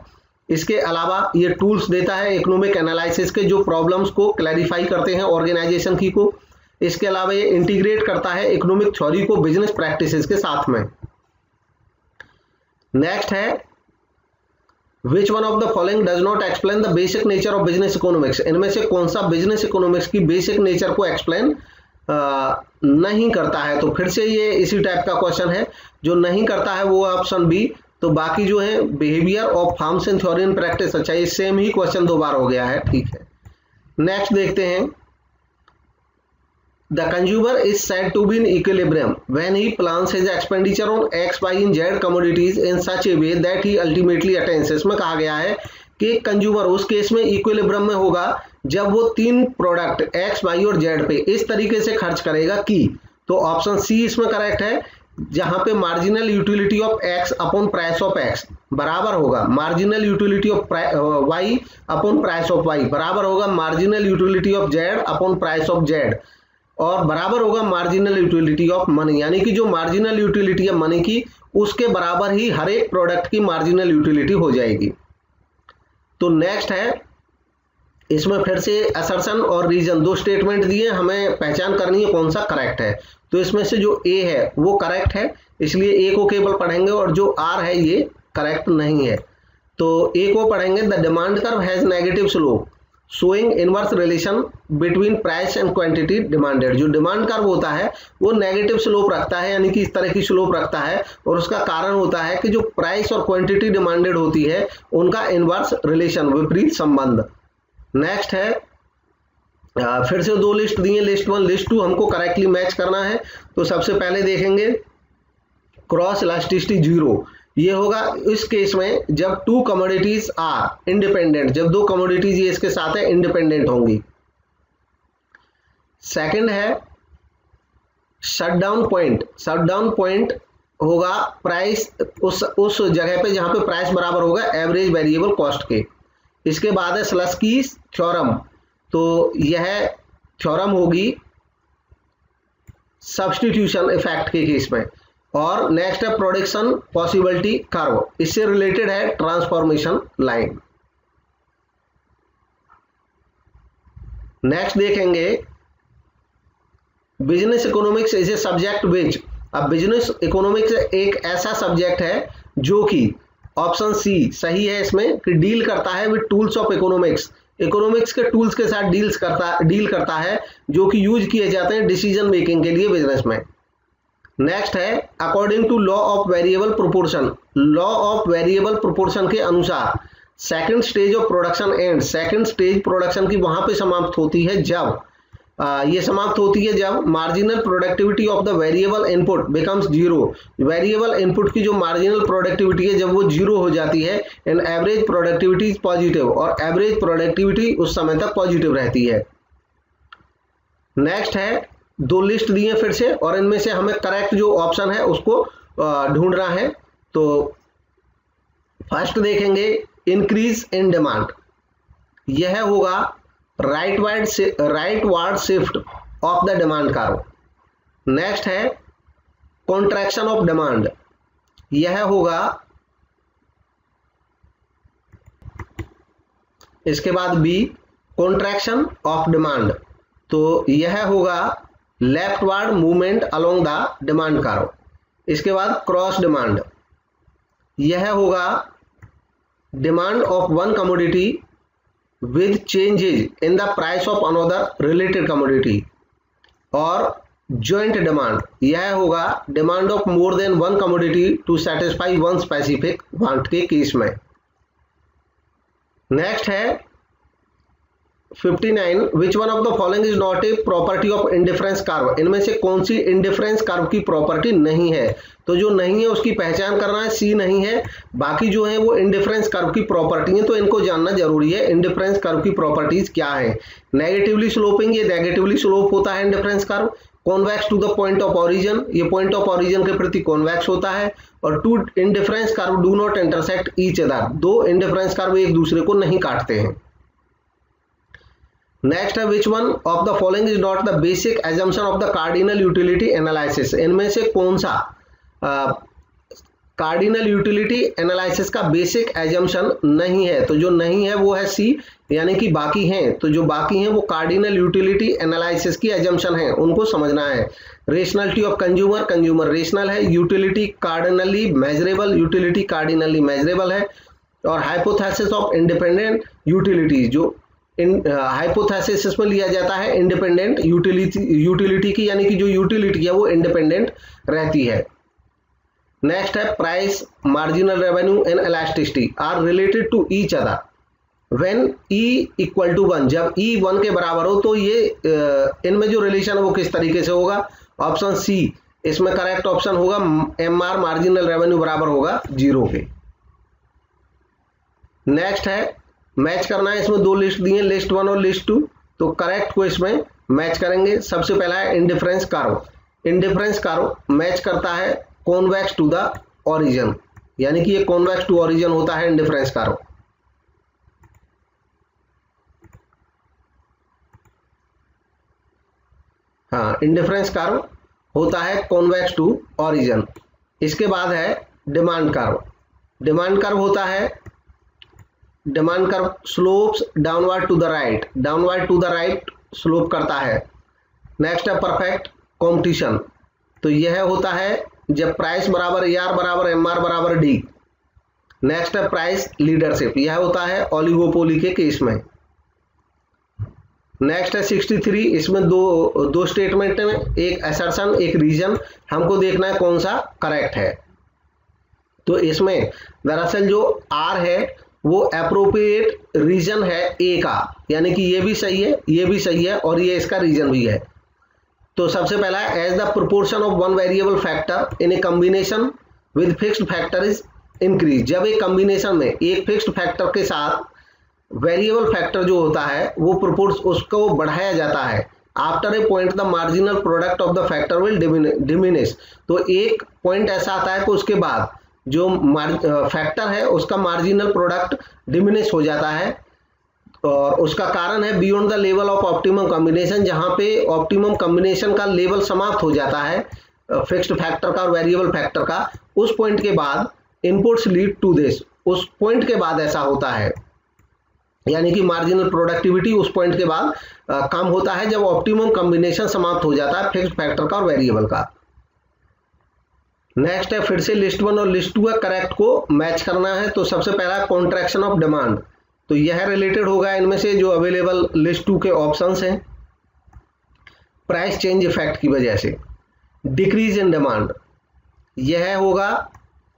इसके अलावा ये टूल्स देता है इकोनॉमिक एनालिसिस के जो प्रॉब्लम्स को क्लैरिफाई करते हैं ऑर्गेनाइजेशन की को। इसके अलावा ये इंटीग्रेट करता है इकोनॉमिक थ्योरी को बिजनेस प्रैक्टिसेस के साथ में। नेक्स्ट है which one of the following does not explain the basic nature of business economics, इनमें से कौन सा बिजनेस इकोनॉमिक्स की बेसिक नेचर को एक्सप्लेन नहीं करता है। तो फिर से ये इसी टाइप का क्वेश्चन है, जो नहीं करता है वो ऑप्शन बी। तो बाकी जो है behaviour of firms and theory and practice, अच्छा ये सेम ही क्वेश्चन 2 बार हो गया है, ठीक है। नेक्स्ट देखते हैं the consumer is said to be in equilibrium when he plans his expenditure on X Y in Z commodities in such a way that he ultimately attains. इसमें कहा गया है कि कंज्यूमर उस केस में इक्विलिब्रियम में होगा जब वो 3 प्रोडक्ट एक्स वाई और जेड पे इस तरीके से खर्च करेगा कि, तो ऑप्शन सी इसमें करेक्ट है जहां पे marginal utility of X upon price of X बराबर होगा marginal utility of Y upon price of Y, बराबर होगा marginal utility of Z upon price of Z, और बराबर होगा मार्जिनल यूटिलिटी ऑफ मनी, यानी कि जो मार्जिनल यूटिलिटी है मनी की उसके बराबर ही हर एक प्रोडक्ट की मार्जिनल यूटिलिटी हो जाएगी। तो नेक्स्ट है, इसमें फिर से असर्शन और रीजन दो स्टेटमेंट दिए, हमें पहचान करनी है कौन सा करेक्ट है। तो इसमें से जो ए है वो करेक्ट है, इसलिए ए को केवल पढ़ेंगे, और जो आर है ये करेक्ट नहीं है। तो ए को पढ़ेंगे, the demand curve has negative slope showing inverse relation between price and quantity demanded. जो डिमांड कर्व होता है वो नेगेटिव स्लोप रखता है, यानी कि इस तरह की स्लोप रखता है, और उसका कारण होता है कि जो प्राइस और क्वांटिटी डिमांडेड होती है उनका इनवर्स रिलेशन, विपरीत संबंध। नेक्स्ट है, फिर से दो लिस्ट दिए, लिस्ट 1 लिस्ट 2 हमको करेक्टली मैच करना है। तो सबसे पहले देखेंगे क्रॉस इलास्टिसिटी 0, ये होगा इस केस में जब टू कमोडिटीज आर इंडिपेंडेंट, जब दो कमोडिटीज ये इसके साथ है इंडिपेंडेंट होंगी। सेकंड है शटडाउन पॉइंट, शटडाउन पॉइंट होगा प्राइस उस जगह पे जहां पे प्राइस बराबर होगा एवरेज वेरिएबल कॉस्ट के। इसके बाद है स्लस्की थ्योरम, तो यह थ्योरम होगी सब्स्टिट्यूशन इफेक्ट के केस में। और नेक्स्ट है प्रोडक्शन पॉसिबिलिटी कर्व, इससे रिलेटेड है ट्रांसफॉर्मेशन लाइन। नेक्स्ट देखेंगे business economics is a subject which, अब बिजनेस इकोनॉमिक्स एक ऐसा सब्जेक्ट है जो कि ऑप्शन सी सही है इसमें कि डील करता है with tools of economics, economics के टूल्स के साथ डील करता है जो कि यूज किए जाते हैं डिसीजन मेकिंग के लिए बिजनेस में। नेक्स्ट है according to law of variable proportion, law of variable proportion के अनुसार second stage of production and, second stage production की वहां पे समाप्त होती है जब ये समाप्त होती है जब marginal productivity of the variable input becomes zero, variable input की जो मार्जिनल प्रोडक्टिविटी है जब वो जीरो हो जाती है, and average productivity is positive, और एवरेज प्रोडक्टिविटी उस समय तक पॉजिटिव रहती है। नेक्स्ट है दो लिस्ट दिए फिर से, और इनमें से हमें करेक्ट जो ऑप्शन है उसको ढूंढना है। तो फर्स्ट देखेंगे इंक्रीज इन डिमांड, यह होगा rightward shift of the demand curve. Next है कॉन्ट्रैक्शन ऑफ डिमांड, यह होगा, इसके बाद बी कॉन्ट्रैक्शन ऑफ डिमांड, तो यह होगा leftward movement along the demand curve. इसके बाद क्रॉस डिमांड, यह होगा demand of one commodity with changes in the price of another related commodity, और joint demand, यह होगा demand of more than one commodity to satisfy one specific want के case में। Next है 59 which one of the following is not a property of indifference curve, इनमें से कौन सी indifference curve की प्रॉपर्टी नहीं है। तो जो नहीं है उसकी पहचान करना है, सी नहीं है, बाकी जो है वो इंडिफरेंस कर्व की प्रॉपर्टी है, तो इनको जानना जरूरी है। इंडिफरेंस कर्व की प्रॉपर्टीज क्या है? नेगेटिवली स्लोपिंग, ये नेगेटिवली स्लोप होता है indifference curve. Convex to the point of origin, ये पॉइंट ऑफ ओरिजिन के प्रति कॉन्वेक्स होता है। और two indifference curve do not intersect each other, दो इंडिफरेंस कर्व एक दूसरे को नहीं काटते हैं। नेक्स्ट है which one of the following is not the basic assumption of the cardinal utility analysis, इनमें से कौन सा कार्डिनल यूटिलिटी एनालिसिस का बेसिक एजम्पशन नहीं है? तो जो नहीं है वो है सी, यानी कि बाकी हैं, तो जो बाकी हैं वो कार्डिनल यूटिलिटी एनालिसिस की एजम्पशन है, उनको समझना है। Rationality of consumer, consumer rational है। Utility cardinally measurable, utility cardinally measurable है। और हाइपोथेसिस ऑफ इंडिपेंडेंट यूटिलिटी, जो हाइपोथेसिस इसमें लिया जाता है इंडिपेंडेंट यूटिलिटी की, यानी कि जो यूटिलिटी है वो इंडिपेंडेंट रहती है। नेक्स्ट है price, marginal revenue and elasticity are related to each other when E equal to 1, जब ई 1 के बराबर हो तो ये इनमें जो रिलेशन है वो किस तरीके से होगा? ऑप्शन सी इसमें करेक्ट ऑप्शन होगा, एम आर मार्जिनल रेवेन्यू बराबर होगा 0 के। नेक्स्ट है मैच करना है, इसमें दो लिस्ट दी है, लिस्ट 1 और लिस्ट 2, तो करेक्ट को इसमें मैच करेंगे। सबसे पहला है indifference curve, indifference curve match करता है कॉन्वेक्स टू द ओरिजिन, यानी कि ये कॉन्वेक्स टू ओरिजिन होता है इंडिफरेंस कर्व। हाँ, इंडिफरेंस कर्व होता है कॉन्वेक्स टू ओरिजिन। इसके बाद है डिमांड कर्व। डिमांड कर्व होता है, demand curve slopes downward to the right, downward to the right slope करता है। नेक्स्ट है परफेक्ट कंपटीशन, तो यह होता है जब प्राइस बराबर AR बराबर MR बराबर D। नेक्स्ट है प्राइस लीडरशिप, यह होता है ओलिगोपोली के केस में। नेक्स्ट है 63, इसमें दो स्टेटमेंट में, एक असर्शन एक रीजन, हमको देखना है कौन सा करेक्ट है। तो इसमें दरअसल जो R है वो अप्रोप्रिएट रीजन है A का, यानी कि ये भी सही है, ये भी सही है और ये इसका रीजन भी है। तो सबसे पहला है as the proportion of one variable factor in a combination with fixed factor is increase. जब एक कॉम्बिनेशन में एक फिक्स्ड फैक्टर के साथ वेरिएबल फैक्टर जो होता है वो प्रोपोर्स उसको बढ़ाया जाता है, after a point the marginal product of the factor will diminish. तो एक पॉइंट ऐसा आता है कि उसके बाद जो फैक्टर है उसका मार्जिनल प्रोडक्ट डिमिनिश हो जाता है, और उसका कारण है beyond the level of optimum combination, जहां पे ऑप्टिमम कॉम्बिनेशन का लेवल समाप्त हो जाता है फिक्स्ड फैक्टर का और वेरिएबल फैक्टर का। उस पॉइंट के बाद इनपुट्स लीड टू दिस, उस पॉइंट के बाद ऐसा होता है, यानी कि मार्जिनल प्रोडक्टिविटी उस पॉइंट के बाद कम होता है जब ऑप्टिमम कॉम्बिनेशन समाप्त हो जाता है फिक्स्ड फैक्टर का और वेरिएबल का। नेक्स्ट है फिर से लिस्ट 1 और लिस्ट 2 है, करेक्ट को मैच करना है। तो सबसे पहला कॉन्ट्रैक्शन ऑफ डिमांड, तो यह रिलेटेड होगा इनमें से जो अवेलेबल लिस्ट 2 के ऑप्शंस हैं प्राइस चेंज इफेक्ट की वजह से। डिक्रीज इन डिमांड, यह होगा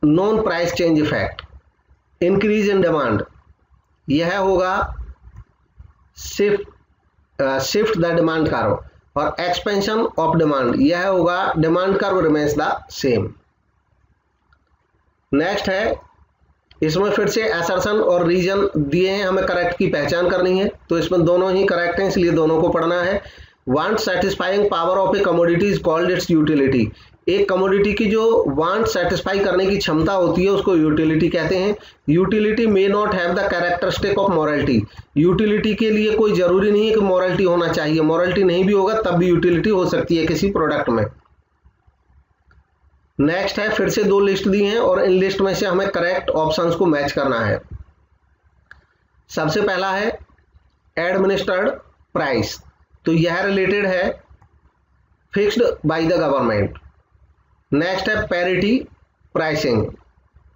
non price change effect. Increase in demand, यह होगा शिफ्ट द डिमांड कर्व। और एक्सपेंशन ऑफ डिमांड, यह होगा demand curve remains the same. Next है इसमें फिर से असर्शन और रीजन दिए हैं, हमें करेक्ट की पहचान करनी है, तो इसमें दोनों ही करेक्ट हैं इसलिए दोनों को पढ़ना है। Want satisfying power of A commodity is called its utility. एक कमोडिटी की जो वांट सेटिस्फाई करने की क्षमता होती है उसको यूटिलिटी कहते हैं। Utility may not have the characteristic of morality, utility के लिए कोई जरूरी नहीं है कि मॉरलिटी होना चाहिए, मॉरलिटी नहीं भी होगा तब भी यूटिलिटी हो सकती है किसी प्रोडक्ट में। नेक्स्ट है फिर से 2 लिस्ट दी हैं और इन लिस्ट में से हमें करेक्ट ऑप्शंस को मैच करना है। सबसे पहला है एडमिनिस्टर्ड प्राइस, तो यह रिलेटेड है fixed by the government. Next है parity pricing,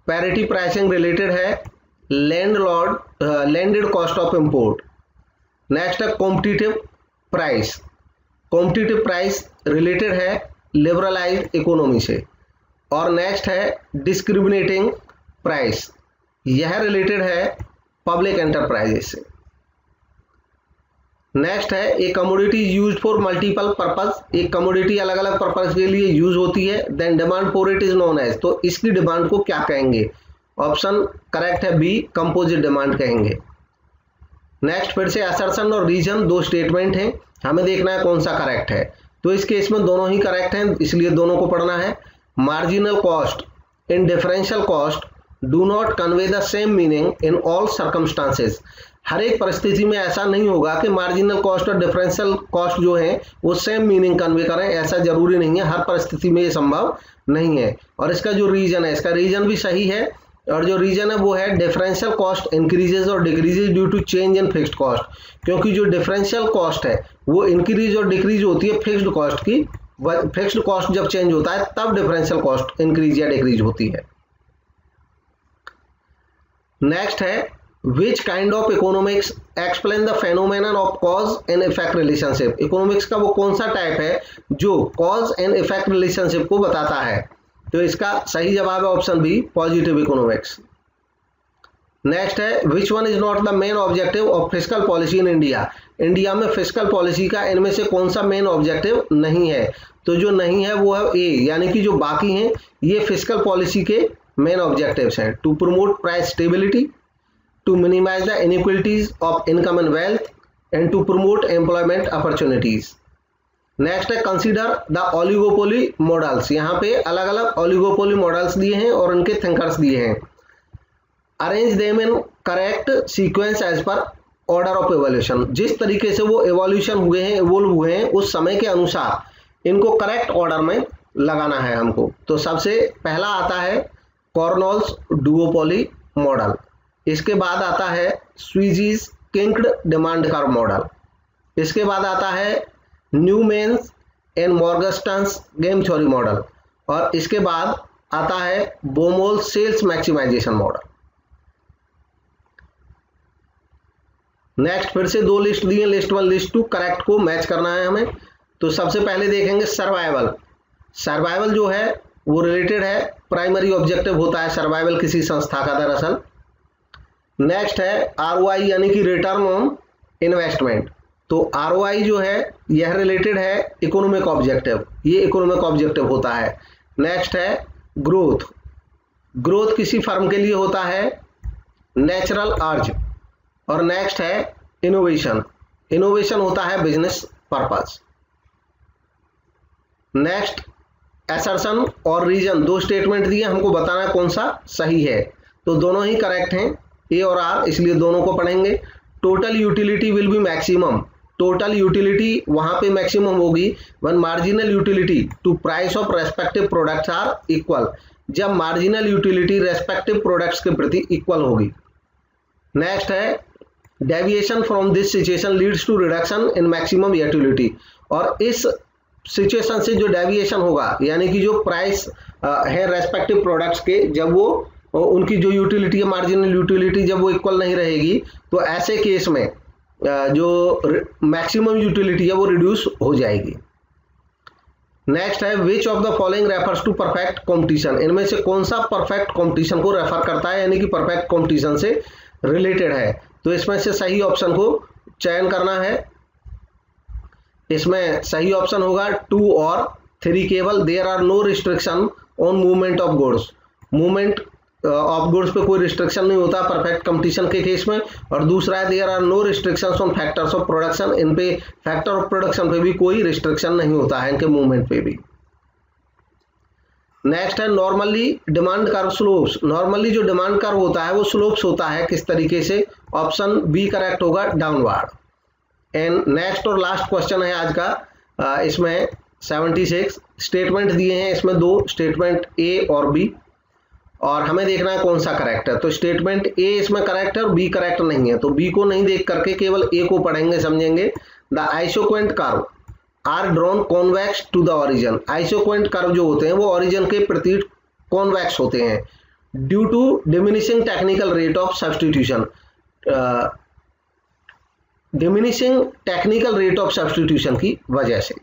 parity pricing related है landed cost of import. Next है competitive price, competitive price related है लिबरलाइज्ड इकोनॉमी से। और नेक्स्ट है डिस्क्रिमिनेटिंग प्राइस, यह रिलेटेड है पब्लिक एंटरप्राइजेस से। नेक्स्ट है a commodity used for multiple purpose, एक कमोडिटी अलग अलग पर्पस के लिए यूज होती है, then demand for it is known as, तो इसकी डिमांड को क्या कहेंगे? ऑप्शन करेक्ट है बी, कंपोजिट डिमांड कहेंगे। नेक्स्ट फिर से असर्शन और रीजन 2 स्टेटमेंट हैं, हमें देखना है कौन सा करेक्ट है। तो इस केस में दोनों ही करेक्ट हैं इसलिए दोनों को पढ़ना है। Marginal cost in differential cost do not convey the same meaning in all circumstances, हर एक परिस्थिति में ऐसा नहीं होगा कि मार्जिनल कॉस्ट और डिफरेंशियल कॉस्ट जो है वो सेम मीनिंग कन्वे करें, ऐसा जरूरी नहीं है, हर परिस्थिति में ये संभव नहीं है। और इसका जो रीजन है, इसका रीजन भी सही है, और जो रीजन है वो है डिफरेंशियल कॉस्ट इंक्रीजेज और decreases due to change in fixed cost, क्योंकि जो डिफरेंशियल कॉस्ट है वो इंक्रीज और डिक्रीज होती है फिक्स्ड कॉस्ट की, फिक्स्ड कॉस्ट जब चेंज होता है तब डिफरेंशियल कॉस्ट इंक्रीज या डिक्रीज होती है। नेक्स्ट है which kind of economics explain the phenomenon of cause and effect relationship, economics का वो कौन सा टाइप है जो कॉज एंड इफेक्ट रिलेशनशिप को बताता है? तो इसका सही जवाब है option B, positive economics. Next है which one is not the main objective of fiscal policy in India, India में फिस्कल पॉलिसी का इनमें से कौन सा मेन ऑब्जेक्टिव नहीं है? तो जो नहीं है वो है ए, यानी कि जो बाकी हैं ये फिस्कल पॉलिसी के मेन ऑब्जेक्टिव्स हैं। To promote price stability, to minimize the inequalities of income and wealth, and to promote employment opportunities. Next है कंसीडर द ओलिगोपोली मॉडल्स। यहाँ पे अलग अलग ओलिगोपोली मॉडल्स दिए हैं और उनके थिंकर्स दिए हैं। Arrange them in correct sequence as per order of evolution. जिस तरीके से वो एवोल्यूशन हुए हैं, इवोल्व हुए हैं, उस समय के अनुसार इनको करेक्ट ऑर्डर में लगाना है हमको। तो सबसे पहला आता है कॉर्नोल्स डुओपोली मॉडल, इसके बाद आता है Sweezy's kinked demand curve model, इसके बाद आता है Neumann's and Morgenstern's game theory model, और इसके बाद आता है Baumol sales maximisation model. Next फिर से दो लिस्ट दिए, लिस्ट 1 लिस्ट 2, करेक्ट को मैच करना है हमें। तो सबसे पहले देखेंगे सर्वाइवल। सर्वाइवल जो है वो रिलेटेड है, प्राइमरी ऑब्जेक्टिव होता है सर्वाइवल किसी संस्था का दरअसल। नेक्स्ट है आरओआई यानी कि रिटर्न ऑन इन्वेस्टमेंट। तो आरओआई जो है यह रिलेटेड है इकोनॉमिक ऑब्जेक्टिव, ये इकोनॉमिक ऑब्जेक्टिव होता है। नेक्स्ट है ग्रोथ। ग्रोथ किसी फर्म के लिए होता है नेचुरल अर्ज। और नेक्स्ट है इनोवेशन। इनोवेशन होता है बिजनेस पर्पस। नेक्स्ट असर्शन और रीजन, दो स्टेटमेंट दिए, हमको बताना है कौन सा सही है। तो दोनों ही करेक्ट हैं, ए और आर, इसलिए दोनों को पढ़ेंगे। Total utility will be maximum. Total utility वहां पे मैक्सिमम होगी when marginal utility to price of respective products are equal, जब मार्जिनल यूटिलिटी रेस्पेक्टिव प्रोडक्ट्स के प्रति इक्वल होगी। नेक्स्ट है deviation from this situation leads to reduction in maximum utility. और इस सिचुएशन से जो डेविएशन होगा, यानी कि जो प्राइस है रेस्पेक्टिव प्रोडक्ट्स के, जब वो उनकी जो यूटिलिटी है मार्जिनल यूटिलिटी जब वो इक्वल नहीं रहेगी, तो ऐसे केस में जो मैक्सिमम यूटिलिटी है वो रिड्यूस हो जाएगी। नेक्स्ट है which of the following refers to perfect competition. इनमें से कौन सा परफेक्ट कॉम्पिटिशन को रेफर करता है, यानी कि परफेक्ट कॉम्पिटिशन से रिलेटेड है। तो इसमें से सही ऑप्शन को चयन करना है। इसमें सही ऑप्शन होगा 2 और 3 केवल। There are no restriction on movement of goods. Movement of goods पे कोई रिस्ट्रिक्शन नहीं होता परफेक्ट कंपटीशन के केस में। और दूसरा है there are no restrictions on factors of production. In पे फैक्टर ऑफ प्रोडक्शन पे भी कोई रिस्ट्रिक्शन नहीं होता है, इनके मूवमेंट पे भी। नेक्स्ट है normally demand curve slopes. Normally जो डिमांड कर्व होता है वो स्लोप्स होता है, किस तरीके से? ऑप्शन बी करेक्ट होगा, डाउनवर्ड। एंड नेक्स्ट और लास्ट क्वेश्चन है आज का, इसमें 76 स्टेटमेंट दिए हैं, इसमें 2 स्टेटमेंट ए और बी, और हमें देखना है कौन सा करेक्ट है। तो स्टेटमेंट ए इसमें करेक्ट है और बी करेक्ट नहीं है, तो बी को नहीं देख करके केवल ए को पढ़ेंगे, समझेंगे। The isoquant curve are drawn convex to the origin. Isoquant curve जो होते हैं वो ओरिजिन के प्रति कॉन्वेक्स होते हैं due to diminishing technical rate of substitution. Diminishing technical rate of substitution की वजह से।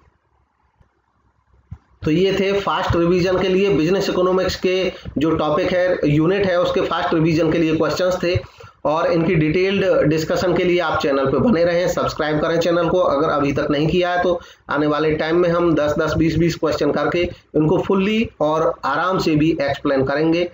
तो ये थे फास्ट रिवीजन के लिए बिजनेस इकोनॉमिक्स के जो टॉपिक है, यूनिट है, उसके फास्ट रिवीजन के लिए क्वेश्चंस थे। और इनकी डिटेल्ड डिस्कशन के लिए आप चैनल पे बने रहें, सब्सक्राइब करें चैनल को अगर अभी तक नहीं किया है। तो आने वाले टाइम में हम 10-10, 20-20 क्वेश्चन करके इनको फुल्ली और आराम से भी एक्सप्लेन करेंगे।